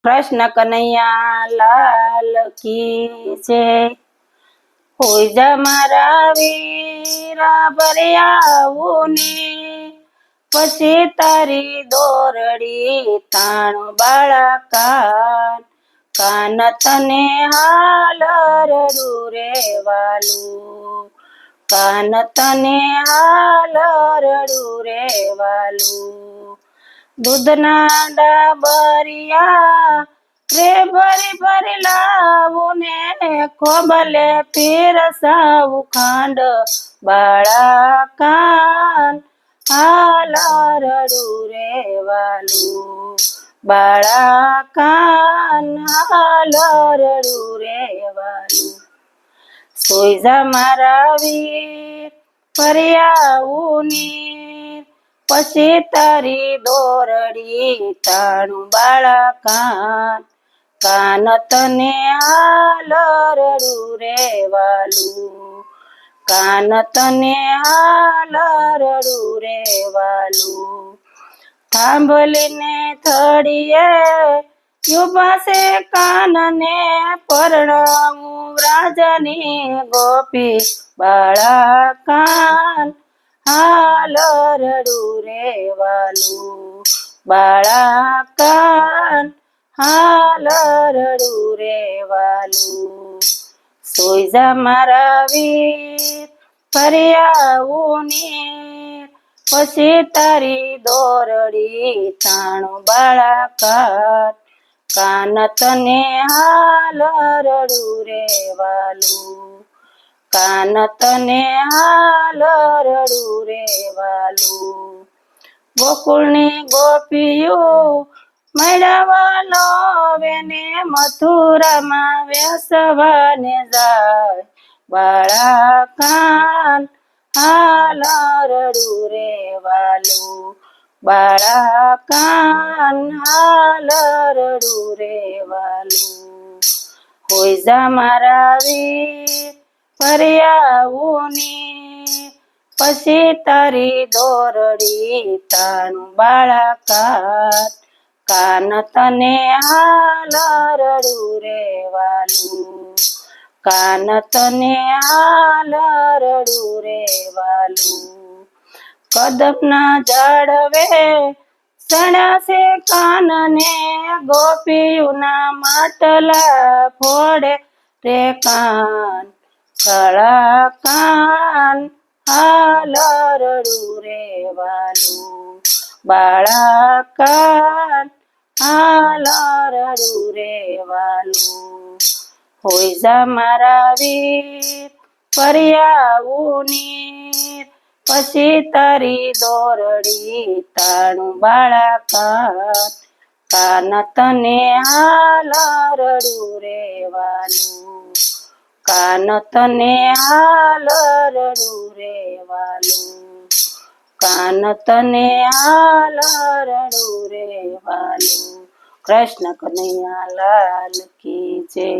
કૃષ્ણ કનૈયા લાલ કી જય। હોય જા મારા વીરા ભર્યાવું ને પછી તારી દોરડી તાણું બાળા કાન કાન તને હાલ રડું રે વાલું કાન તને હાલ રડું રે વાલું દૂધના ડાબરિયા રે ભરી ભરી લાવું ને ખોબલે પીરસાવું ખાંડ બાળા કાન હાલ રડું રે વાલું બાળા કાન હાલ રડું રે વાલું સોઈ જા મારા વીર ફર્યાવું નીર પછી તારી દોરડી તાણું બાળા કાન કાન તને હાલ રડું રે વાલું કાન તને હાલ રડું રે વાલું થાંભલીને થડીએ યુભા છે કાનને પરણાવું રાજની ગોપી બાળા કાન હાલ રડું રે વાલું બાળા કાન હાલ રડું રે વાલું સોઈ જા મારા વીર ફર્યાવું નીર પછી તારી દોરડી તાણું બાળા કાન કાન તને હાલ રડું રે વાલું કાન તને હાલ રડું રે વાલું ગોકુળની ગોપીયું મેળવવાનો વેને મથુરામાં વેસવાને જાય બાળા કાન હાલ રડું રે વાલું બાળા કાન હાલ રડું રે વાલું હોય જા મારા વીર ફર્યાવું નીર પછી તારી દોરડી તાણું બાળા કાન કાન તને હાલ રડું રે વાલું કાન તને હાલ રડું રે વાલું કદમના ઝાડવે સણ્યા છે કાનને ગોપીઓના માટલા ફોડે રે કાન કાળા કાન હાલ રડું રે વાલું બાળા કાન હાલ રડું રે વાલું હોય જા મારા વીર ફર્યાવું નીર પછી તારી દોરડી તાણું બાળા કાન કાન તને હાલ રડું રે વાલું કાન તને હાલ રડું રે વાલું કાન તને હાલ રડું રે વાલું કૃષ્ણ કનૈયા લાલ કી જય।